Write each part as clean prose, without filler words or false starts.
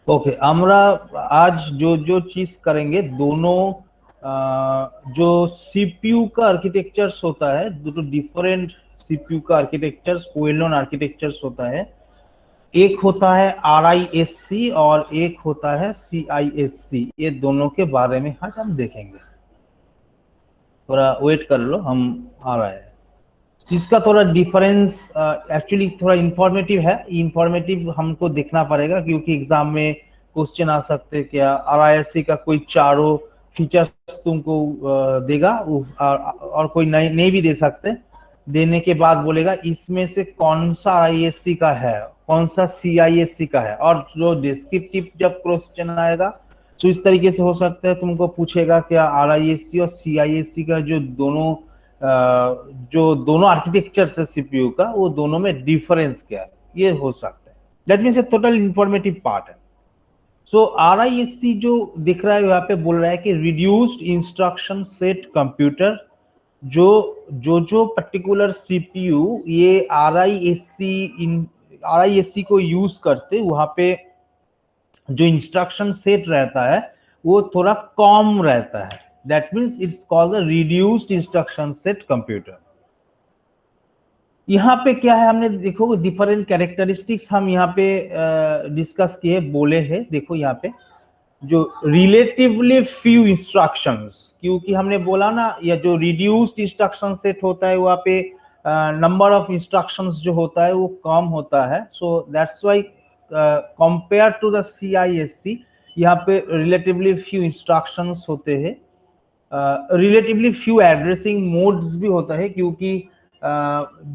Okay, আমরা आज जो जो चीज करेंगे दोनों जो सीपीयू का आर्किटेक्चर्स होता है, दो डिफरेंट सीपीयू का आर्किटेक्चर्स, वेल नोन आर्किटेक्चर्स होता है। एक होता है RISC और एक होता है CISC। ये दोनों के बारे में आज हम देखेंगे। थोड़ा वेट कर लो, हम आ रहा है। इसका थोड़ा डिफरेंस एक्चुअली थोड़ा इंफॉर्मेटिव है। इंफॉर्मेटिव हमको देखना पड़ेगा क्योंकि एग्जाम में क्वेश्चन आ सकते हैं। क्या RISC का कोई चारों फीचर्स तुमको देगा और कोई नहीं भी दे सकते। देने के बाद बोलेगा इसमें से कौन सा RISC का है, कौन सा CISC का है। और जो डिस्क्रिप्टिव जब क्वेश्चन आएगा तो इस तरीके से हो सकता है तुमको पूछेगा क्या RISC और CISC का जो दोनों आर्किटेक्चर है सीपीयू का, वो दोनों में डिफरेंस क्या है, ये हो सकता है। That means total informative part है। सो RISC जो दिख रहा है यहाँ पे बोल रहा है कि रिड्यूस्ड इंस्ट्रक्शन सेट कंप्यूटर। जो पर्टिकुलर सीपीयू ये RISC को यूज करते, वहां पे जो इंस्ट्रक्शन सेट रहता है वो थोड़ा कम रहता है। That means it's called the reduced instruction set computer. यहाँ पे क्या है, हमने देखो डिफरेंट कैरेक्टरिस्टिक्स हम यहाँ पे डिस्कस किए, बोले हैं। देखो यहाँ पे जो रिलेटिवली फ्यू इंस्ट्रक्शंस, क्योंकि हमने बोला ना, या जो रिड्यूस्ड इंस्ट्रक्शन सेट होता है वहाँ पे नंबर ऑफ इंस्ट्रक्शंस जो होता है वो कम होता है। So that's why compare to the CISC यहाँ पे रिलेटिवली फ्यू इंस्ट्रक्शंस होते हैं। रिलेटिवली फ्यू एड्रेसिंग मोड्स भी होता है, क्योंकि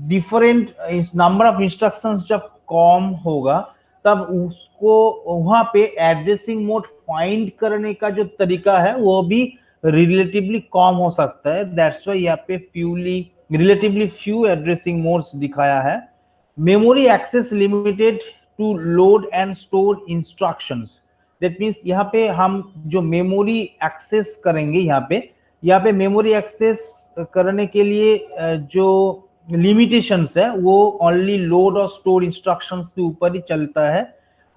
डिफरेंट नंबर ऑफ इंस्ट्रक्शंस जब कम होगा तब उसको वहां पे एड्रेसिंग मोड फाइंड करने का जो तरीका है वो भी रिलेटिवली कम हो सकता है। दैट्स व्हाई यहाँ पे रिलेटिवली फ्यू एड्रेसिंग मोड्स दिखाया है। Memory access limited to load and store instructions. That means यहाँ पे हम जो मेमोरी एक्सेस करेंगे, यहाँ पे मेमोरी एक्सेस करने के लिए जो लिमिटेशंस है वो ओनली लोड और स्टोर इंस्ट्रक्शंस के ऊपर ही चलता है।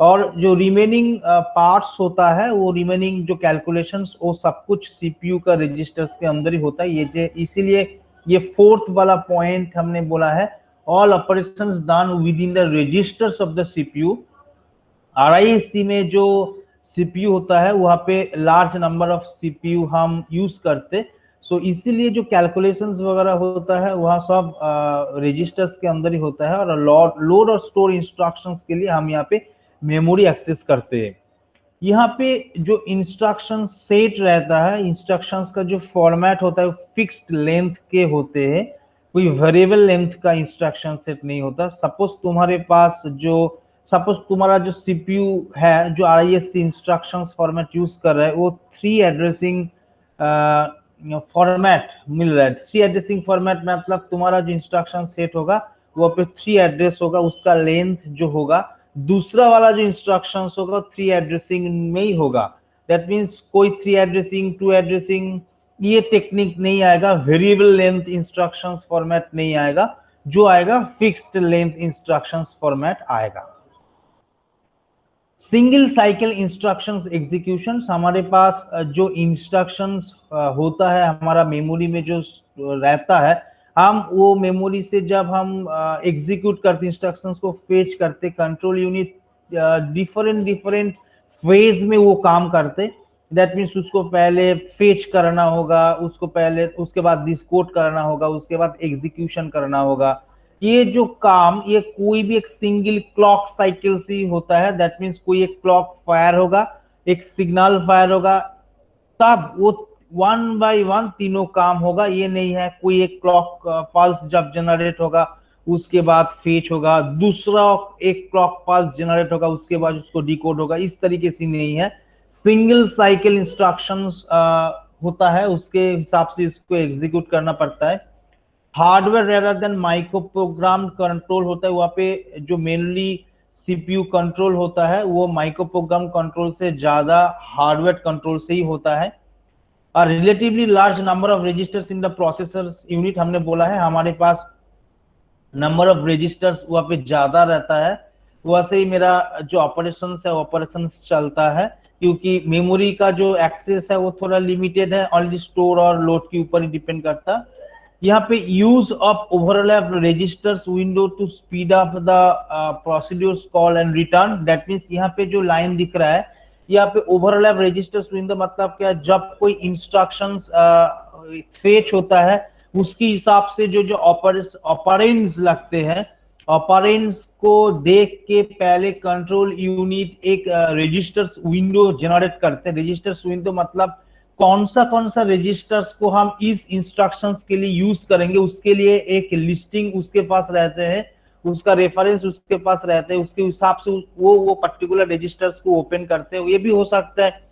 और जो रिमेनिंग पार्ट्स होता है, वो रिमेनिंग जो कैलकुलेशंस, वो सब कुछ सीपीयू का रजिस्टर्स के अंदर ही होता है। ये इसीलिए ये फोर्थ वाला पॉइंट हमने बोला है, all operations done with in the registers of the CPU. RISC में जो सीपीयू होता है वहां पे लार्ज नंबर ऑफ सीपीयू हम यूज करते। सो इसीलिए जो कैलकुलेशंस वगैरह होता है वह सब रजिस्टर्स के अंदर ही होता है। और लोड और स्टोर इंस्ट्रक्शंस के लिए हम यहाँ पे मेमोरी एक्सेस करते हैं। यहाँ पे जो इंस्ट्रक्शन सेट रहता है, इंस्ट्रक्शंस का जो फॉर्मेट होता है फिक्स्ड लेंथ के होते हैं, कोई वेरिएबल लेंथ का इंस्ट्रक्शन सेट नहीं होता। सपोज तुम्हारा जो सीपीयू है जो RISC इंस्ट्रक्शंस फॉर्मेट यूज कर रहा है वो 3 एड्रेसिंग फॉर्मेट मिल रहा है। 3 एड्रेसिंग फॉर्मेट मतलब तुम्हारा जो इंस्ट्रक्शन सेट होगा वो पे 3 एड्रेस होगा, उसका लेंथ जो होगा दूसरा वाला जो इंस्ट्रक्शंस होगा 3 एड्रेसिंग में ही होगा। दैट मीन्स कोई 3 एड्रेसिंग 2 एड्रेसिंग ये टेक्निक नहीं आएगा, वेरिएबल लेंथ इंस्ट्रक्शंस फॉर्मेट नहीं आएगा। जो आएगा फिक्स्ड लेंथ इंस्ट्रक्शंस फॉर्मेट आएगा। सिंगल साइकिल इंस्ट्रक्शंस एग्जीक्यूशंस, हमारे पास जो इंस्ट्रक्शंस होता है हमारा मेमोरी में जो रहता है, हम वो मेमोरी से जब हम एग्जीक्यूट करते इंस्ट्रक्शंस को फेच करते, कंट्रोल यूनिट डिफरेंट फेज में वो काम करते। दैट मीन्स उसको पहले फेच करना होगा, उसके बाद डिकोड करना होगा, उसके बाद एग्जीक्यूशन करना होगा। ये जो काम ये कोई भी एक सिंगल क्लॉक साइकिल से होता है। दैट मीन्स कोई एक क्लॉक फायर होगा, एक सिग्नल फायर होगा, तब वो 1 बाय 1 तीनों काम होगा। ये नहीं है कोई एक क्लॉक पल्स जब जनरेट होगा उसके बाद फेच होगा, दूसरा एक क्लॉक पल्स जनरेट होगा उसके बाद उसको डिकोड होगा। इस तरीके से नहीं है, सिंगल साइकिल इंस्ट्रक्शंस होता है, उसके हिसाब से इसको एग्जीक्यूट करना पड़ता है। Hardware rather than micro program control होता है, वहां पे जो मेनली सीपीयू कंट्रोल होता है वो माइक्रो प्रोग्राम कंट्रोल से ज्यादा हार्डवेयर कंट्रोल से ही होता है। और relatively large number of registers in the processor unit, हमने बोला है हमारे पास नंबर ऑफ रजिस्टर्स वहां पे ज्यादा रहता है। वैसे ही मेरा जो ऑपरेशंस है ऑपरेशंस चलता है, क्योंकि मेमोरी का जो एक्सेस है वो थोड़ा लिमिटेड है, ओनली स्टोर और लोड के ऊपर ही डिपेंड करता है। यहाँ पे use of overlap registers window to speed up the procedures call and return. That means यहाँ पे जो लाइन दिख रहा है यहाँ पे ओवरलैप रजिस्टर्स विंडो मतलब क्या, जब कोई इंस्ट्रक्शंस फेच होता है उसके हिसाब से जो जो ऑपरेंड्स लगते हैं, ऑपरेंड्स को देख के पहले कंट्रोल यूनिट एक रजिस्टर्स विंडो जनरेट करते हैं। रजिस्टर्स विंडो मतलब कौन सा रजिस्टर्स को हम इस इंस्ट्रक्शंस के लिए यूज करेंगे, उसके लिए एक लिस्टिंग उसके पास रहते हैं, उसका रेफरेंस उसके पास रहता है, उसके हिसाब से वो पर्टिकुलर रजिस्टर्स को ओपन करते हैं। ये भी हो सकता है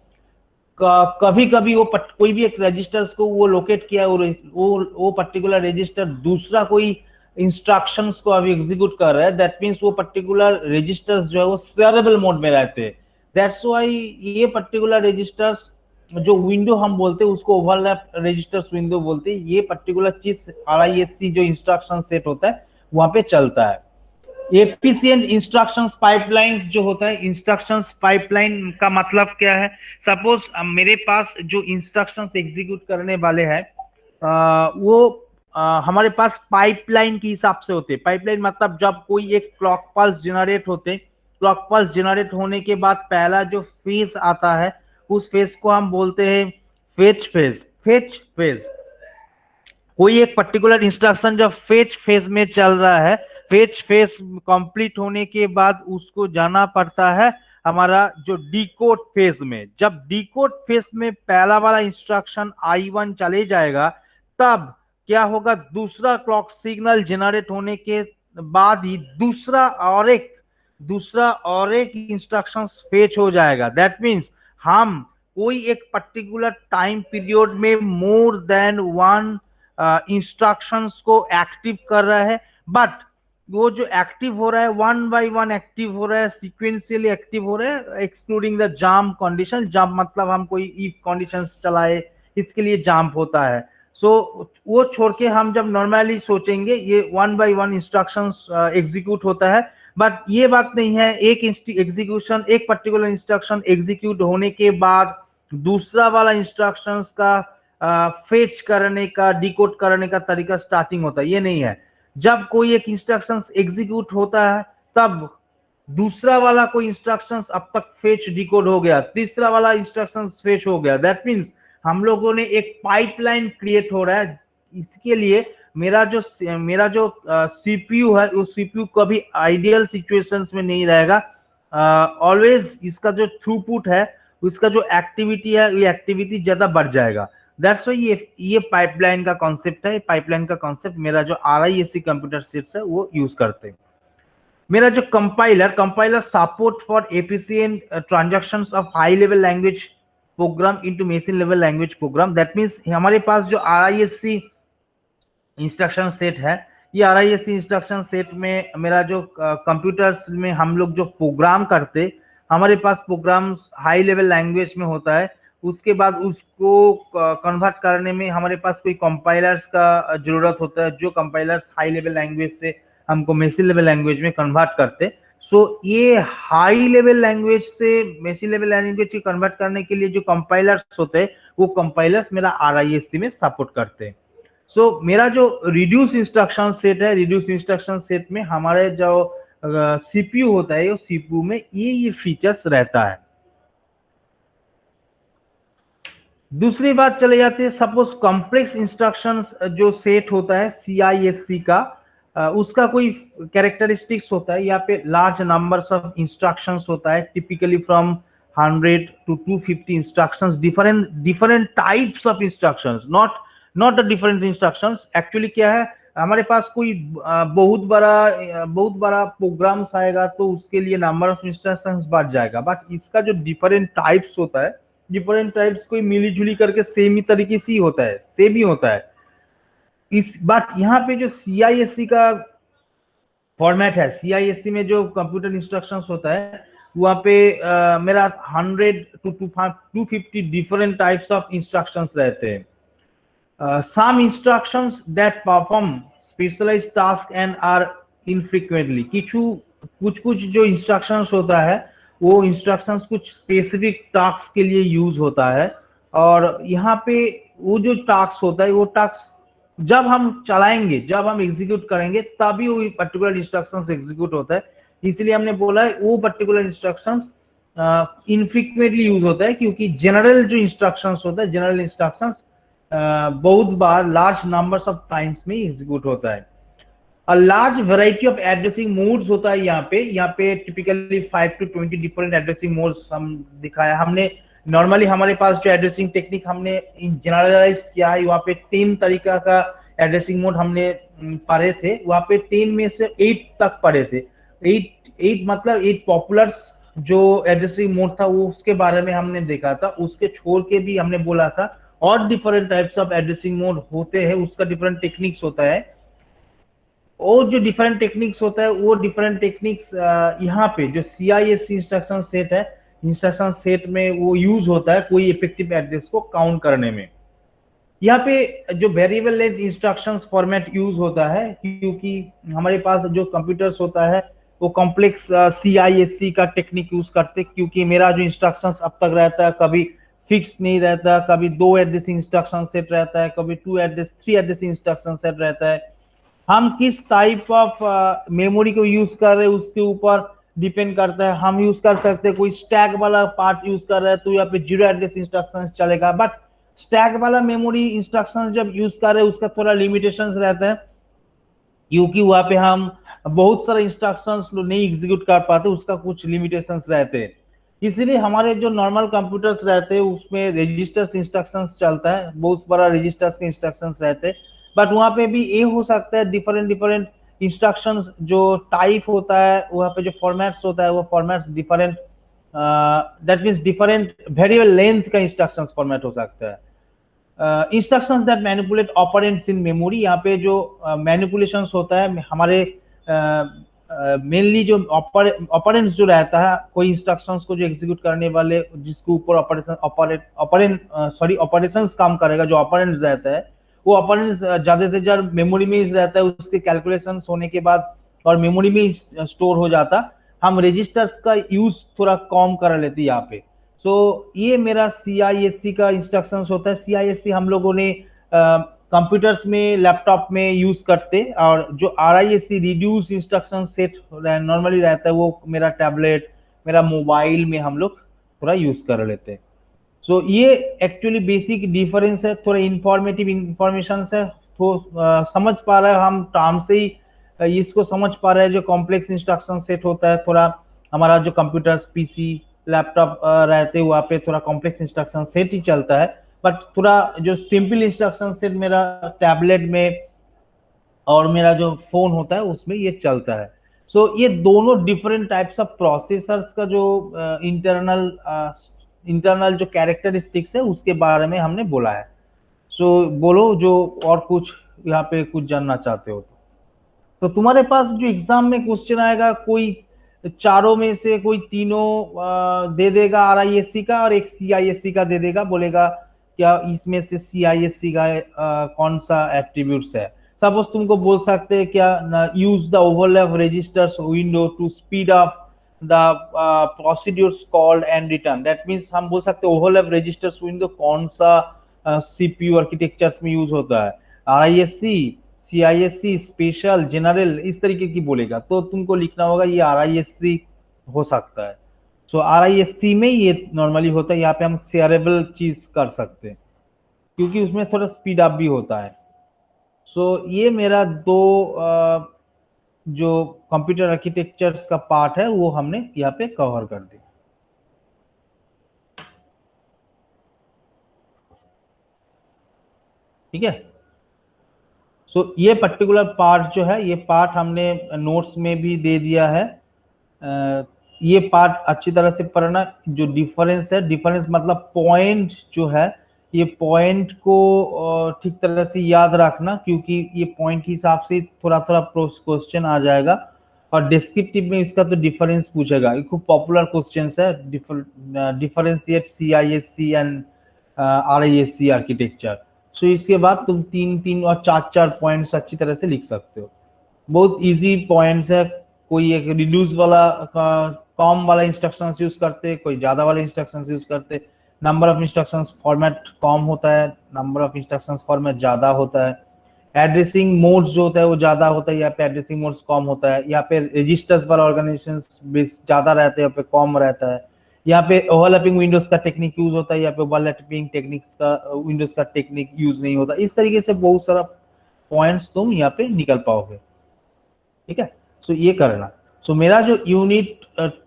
कभी कभी वो कोई भी एक रजिस्टर्स को वो लोकेट किया और वो पर्टिकुलर रजिस्टर दूसरा कोई इंस्ट्रक्शंस को अभी एग्जीक्यूट कर रहा है, दैट मींस वो पर्टिकुलर रजिस्टर्स जो है वो शेयरेबल मोड में रहते हैं। दैट्स व्हाई ये पर्टिकुलर रजिस्टर्स जो विंडो हम बोलते हैं उसको ओवरलैप रजिस्टर्स विंडो बोलते हैं। ये पर्टिकुलर चीज आरआईएससी जो इंस्ट्रक्शन सेट होता है वहां पे चलता है। एफिशिएंट इंस्ट्रक्शंस पाइपलाइंस जो होता है, इंस्ट्रक्शंस पाइपलाइन का मतलब क्या है, सपोज मेरे पास जो इंस्ट्रक्शंस एग्जीक्यूट करने वाले हैं वो हमारे पास पाइपलाइन के हिसाब से होते हैं। पाइपलाइन मतलब जब कोई एक क्लॉक पल्स जनरेट होते, क्लॉक पल्स जनरेट होने के बाद पहला जो फेज आता है उस फेज को हम बोलते हैं फेच फेज। फेच फेज कोई एक पर्टिकुलर इंस्ट्रक्शन जब फेच फेज में चल रहा है, फेच फेज कंप्लीट होने के बाद उसको जाना पड़ता है हमारा जो डिकोड फेज में। जब डिकोड फेज में पहला वाला इंस्ट्रक्शन I1 चले जाएगा तब क्या होगा, दूसरा क्लॉक सिग्नल जनरेट होने के बाद ही दूसरा और एक इंस्ट्रक्शन फेच हो जाएगा। दैट मीन्स हम कोई एक पर्टिकुलर टाइम पीरियड में मोर देन वन इंस्ट्रक्शंस को एक्टिव कर रहा है, बट वो जो एक्टिव हो रहा है वन बाय वन एक्टिव हो रहा है, सीक्वेंशियली एक्टिव हो रहा है, excluding the jump condition. Jump मतलब हम कोई इफ कंडीशंस चलाए इसके लिए जंप होता है। सो वो छोड़ के हम जब नॉर्मली सोचेंगे ये one by one instructions execute होता है, बट ये बात नहीं है। एक एग्जीक्यूशन, एक पर्टिकुलर इंस्ट्रक्शन एग्जीक्यूट होने के बाद दूसरा वाला इंस्ट्रक्शंस का फेच करने का, डिकोड करने का तरीका स्टार्टिंग होता है, ये नहीं है। जब कोई एक इंस्ट्रक्शंस एग्जीक्यूट होता है तब दूसरा वाला कोई इंस्ट्रक्शंस अब तक फेच डिकोड हो गया, तीसरा वाला इंस्ट्रक्शंस फेच हो गया। दैट मींस हम लोगों ने एक पाइपलाइन क्रिएट हो रहा है। इसके लिए मेरा जो सीपीयू है वो सीपीयू कभी आइडियल सिचुएशंस में नहीं रहेगा। ऑलवेज इसका जो थ्रूपुट है, उसका जो एक्टिविटी है, ये एक्टिविटी ज्यादा बढ़ जाएगा। दैट्स व्हाई ये पाइपलाइन का कॉन्सेप्ट है। पाइपलाइन का कॉन्सेप्ट मेरा जो आरआईएससी कंप्यूटर सेट्स है वो यूज करते हैं। मेरा जो compiler support for efficient transactions of high level language program into machine level language program. That means हमारे पास जो आरआईएससी इंस्ट्रक्शन सेट है, ये आरआईएससी इंस्ट्रक्शन सेट में मेरा जो कंप्यूटर्स में हम लोग जो प्रोग्राम करते, हमारे पास प्रोग्राम्स हाई लेवल लैंग्वेज में होता है। उसके बाद उसको कन्वर्ट करने में हमारे पास कोई कंपाइलर्स का जरूरत होता है, जो कंपाइलर्स हाई लेवल लैंग्वेज से हमको मशीन लेवल लैंग्वेज में कन्वर्ट करते। सो ये हाई लेवल लैंग्वेज से मशीन लेवल लैंग्वेज को कन्वर्ट करने के लिए जो कंपाइलर्स होते हैं वो कंपाइलर्स मेरा आरआईएससी में सपोर्ट करते हैं। सो मेरा जो रिड्यूस इंस्ट्रक्शन सेट है, रिड्यूस इंस्ट्रक्शन सेट में हमारे जो सीपीयू होता है, सीपीयू में ये फीचर्स रहता है। दूसरी बात चले जाते हैं, सपोज कॉम्प्लेक्स इंस्ट्रक्शंस जो सेट होता है सीआईएससी का, उसका कोई कैरेक्टरिस्टिक्स होता है। यहाँ पे लार्ज नंबर्स ऑफ इंस्ट्रक्शंस होता है, typically from 100 to 250 instructions, different types of instructions, not the different instructions. Actually क्या है, हमारे पास कोई बहुत बड़ा प्रोग्राम्स आएगा तो उसके लिए नंबर ऑफ इंस्ट्रक्शंस बढ़ जाएगा, बट इसका जो डिफरेंट टाइप्स होता है, डिफरेंट टाइप्स कोई मिली जुली करके सेम ही तरीके से होता है, सेम ही होता है। इस बात यहाँ पे जो सीआईएससी का फॉर्मेट है, सीआईएससी में जो कंप्यूटर इंस्ट्रक्शंस होता है वहां पे मेरा 100 to 250 different types of instructions रहते हैं। some instructions that perform specialized task and are infrequently, কিছু कुछ कुछ जो इंस्ट्रक्शंस होता है वो इंस्ट्रक्शंस कुछ स्पेसिफिक टास्क के लिए यूज होता है, और यहाँ पे वो जो टास्क होता है वो टास्क जब हम चलाएंगे, जब हम एग्जीक्यूट करेंगे तभी वो पर्टिकुलर इंस्ट्रक्शंस एग्जीक्यूट होता है। इसलिए हमने बोला है वो पर्टिकुलर इंस्ट्रक्शंस इनफ्रीक्वेंटली यूज होता है, क्योंकि जनरल जो इंस्ट्रक्शंस होता है, जनरल इंस्ट्रक्शंस बहुत बार लार्ज नंबर्स ऑफ टाइम्स में एग्जीक्यूट होता है। A large variety of addressing modes होता है यहाँ पे typically 5 to 20 different addressing modes हम दिखाया हमने। नॉर्मली हमारे पास जो एड्रेसिंग टेक्निक हमने जनरलाइज किया है, वहाँ पे 3 तरीका का एड्रेसिंग मोड हमने पढ़े थे। वहाँ पे 10 में से 8 तक पढ़े थे। 8 मतलब 8 पॉपुलर जो एड्रेसिंग मोड था वो उसके बारे में हमने देखा था। उसके छोड़ के भी हमने बोला था और different types of addressing mode होते हैं, उसका डिफरेंट टेक्निक्स होता है। और जो डिफरेंट टेक्निक्स होता है वो डिफरेंट टेक्निक्स यहाँ पे जो CISC इंस्ट्रक्शन सेट है, इंस्ट्रक्शन सेट में वो यूज होता है कोई इफेक्टिव एड्रेस को काउंट करने में। यहाँ पे जो variable length instructions format use होता है, क्योंकि हमारे पास जो कंप्यूटर्स होता है वो कॉम्प्लेक्स CISC का टेक्निक यूज करते, क्योंकि मेरा जो इंस्ट्रक्शंस अब तक रहता है कभी फिक्स नहीं रहता, कभी 2 एड्रेसिंग इंस्ट्रक्शन सेट रहता है, कभी 3 एड्रेसिंग इंस्ट्रक्शन सेट रहता है। हम किस टाइप ऑफ मेमोरी को यूज कर रहे हैं उसके ऊपर डिपेंड करता है। हम यूज कर सकते हैं कोई स्टैक वाला पार्ट यूज कर रहे हैं तो यहाँ पे 0 एड्रेस इंस्ट्रक्शन चलेगा, बट स्टैक वाला मेमोरी इंस्ट्रक्शन जब यूज कर रहे हैं उसका थोड़ा लिमिटेशंस रहता है, क्योंकि वहां पे हम बहुत सारे इंस्ट्रक्शंस नहीं एग्जीक्यूट कर पाते, उसका कुछ लिमिटेशंस रहते हैं। इसलिए हमारे जो नॉर्मल कंप्यूटर्स रहते हैं उसमें रजिस्टर्स इंस्ट्रक्शंस चलता है, बहुत बड़ा रजिस्टर्स के इंस्ट्रक्शंस रहते हैं। बट वहां पे भी ये हो सकता है डिफरेंट इंस्ट्रक्शंस जो टाइप होता है, वहां पे जो फॉर्मेट्स होता है वो formats different, that means different variable length का इंस्ट्रक्शंस फॉर्मेट हो सकता है। Instructions that manipulate operands in memory, यहाँ पे जो मैनिपुलेशंस होता है हमारे मेनली जो ऑपरेंड्स जो रहता है, कोई इंस्ट्रक्शंस को जो एग्जीक्यूट करने वाले जिसके ऊपर ऑपरेशंस काम करेगा, जो ऑपरेंड्स रहता है वो ऑपरेंड्स ज्यादा से ज्यादा मेमोरी में रहता है, उसके कैलकुलेशन होने के बाद और मेमोरी में स्टोर हो जाता। हम रजिस्टर्स का यूज थोड़ा कम कर लेते यहाँ पे। सो ये मेरा CISC का इंस्ट्रक्शंस होता है। CISC हम लोगों ने कंप्यूटर्स में, लैपटॉप में यूज करते, और जो RISC reduce instruction set normally रहता है वो मेरा टैबलेट, मेरा मोबाइल में हम लोग थोड़ा यूज कर लेते हैं। सो ये एक्चुअली बेसिक डिफरेंस है, थोड़ा इंफॉर्मेटिव इंफॉर्मेशन है, तो समझ पा रहा है हम टर्म से ही इसको समझ पा रहे हैं। जो कॉम्प्लेक्स इंस्ट्रक्शन सेट होता है, थोड़ा हमारा जो कंप्यूटर्स, PC, लैपटॉप रहते हैं वहाँ पे थोड़ा कॉम्प्लेक्स इंस्ट्रक्शन सेट ही चलता है, बट थोड़ा जो सिंपल इंस्ट्रक्शन सेट मेरा टैबलेट में और मेरा जो फोन होता है उसमें ये चलता है। सो ये दोनों डिफरेंट टाइप्स ऑफ प्रोसेसर्स का जो इंटरनल जो कैरेक्टरिस्टिक्स है उसके बारे में हमने बोला है। सो बोलो जो और कुछ यहाँ पे कुछ जानना चाहते हो तो तुम्हारे पास जो एग्जाम में क्वेश्चन आएगा, कोई चारों में से कोई तीनों दे देगा RISC का और एक CISC का दे देगा, बोलेगा क्या इसमें से CISC का कौन सा एट्रीब्यूट्स है। सपोज तुमको बोल सकते हैं क्या, use the overlap registers window to speed up the procedures called and return. That means हम बोल सकते हैं ओवरलैप रजिस्टर्स विंडो कौन सा CPU आर्किटेक्चर्स में यूज होता है, RISC, CISC, स्पेशल, जनरल, इस तरीके की बोलेगा तो तुमको लिखना होगा ये RISC हो सकता है। सो RISC में ये नॉर्मली होता है, यहाँ पे हम शेयरेबल चीज कर सकते हैं क्योंकि उसमें थोड़ा स्पीड अप भी होता है। सो ये मेरा दो जो कंप्यूटर आर्किटेक्चर्स का पार्ट है वो हमने यहाँ पे कवर कर दिया। ठीक है। सो ये पर्टिकुलर पार्ट जो है, ये पार्ट हमने नोट्स में भी दे दिया है। ये पार्ट अच्छी तरह से पढ़ना। जो डिफरेंस है, डिफरेंस मतलब पॉइंट जो है, ये पॉइंट को ठीक तरह से याद रखना क्योंकि ये पॉइंट के हिसाब से थोड़ा थोड़ा क्वेश्चन आ जाएगा। और डिस्क्रिप्टिव में इसका तो डिफरेंस पूछेगा, ये खूब पॉपुलर क्वेश्चन है, differentiate CISC and RISC architecture. So इसके बाद तुम 3 और 4 पॉइंट्स अच्छी तरह से लिख सकते हो। बहुत इजी पॉइंट्स है, कोई एक रिड्यूस वाला कम वाला इंस्ट्रक्शंस यूज करते, कोई ज्यादा वाले इंस्ट्रक्शंस यूज करते। नंबर ऑफ इंस्ट्रक्शंस फॉर्मेट कम होता है, नंबर ऑफ इंस्ट्रक्शंस फॉर्मेट ज्यादा होता है। एड्रेसिंग मोड्स जो होता है वो ज्यादा होता है, यहाँ पे एड्रेसिंग मोड्स कम होता है। यहाँ पे रजिस्टर्स वाला ऑर्गेनाइजेशन ज्यादा रहते हैं, यहाँ पे कम रहता है। यहाँ पे ओवरलैपिंग विंडोज का टेक्निक यूज होता है, यहाँ पे ओवरलैपिंग टेक्निक्स का विंडोज का टेक्निक यूज नहीं होता। इस तरीके से बहुत सारा पॉइंट्स तुम यहाँ पे निकल पाओगे। ठीक है, सो ये करना। सो मेरा जो यूनिट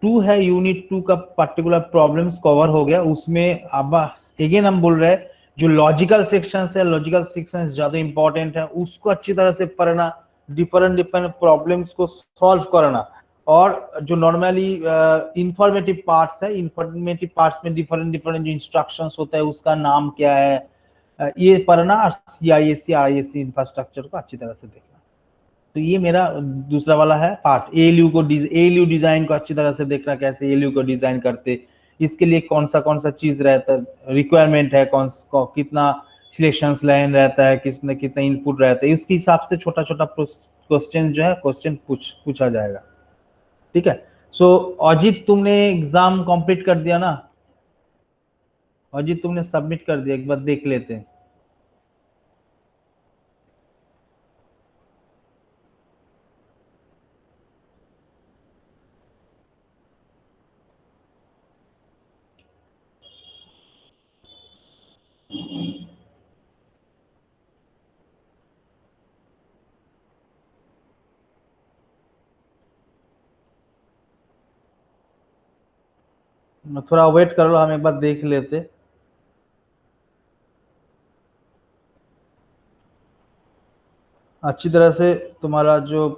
2 है, यूनिट 2 का पर्टिकुलर प्रॉब्लम्स कवर हो गया। उसमें अब अगेन हम बोल रहे हैं जो लॉजिकल सेक्शंस है, लॉजिकल सेक्शंस ज्यादा इंपॉर्टेंट है, उसको अच्छी तरह से पढ़ना, डिफरेंट डिफरेंट प्रॉब्लम्स को सॉल्व करना। और जो नॉर्मली इंफॉर्मेटिव पार्ट्स है, इंफॉर्मेटिव पार्ट्स में डिफरेंट डिफरेंट जो इंस्ट्रक्शंस होता है उसका नाम क्या है, ये पढ़ना। और CISC RISC इंफ्रास्ट्रक्चर को अच्छी तरह से देखना। तो ये मेरा दूसरा वाला है पार्ट। ALU डिजाइन को अच्छी तरह से देखना, कैसे ALU को डिजाइन करते, इसके लिए कौन सा चीज रहता है, रिक्वायरमेंट है, कितना सिलेक्शन लाइन रहता है, कितना इनपुट रहता है, उसके हिसाब से छोटा छोटा क्वेश्चन जो है क्वेश्चन पूछा जाएगा। ठीक है। सो अजित, तुमने एग्जाम कंप्लीट कर दिया ना? अजित तुमने सबमिट कर दिया, एक बार देख लेते हैं। थोड़ा वेट कर लो, हम एक बार देख लेते। अच्छी तरह से तुम्हारा जो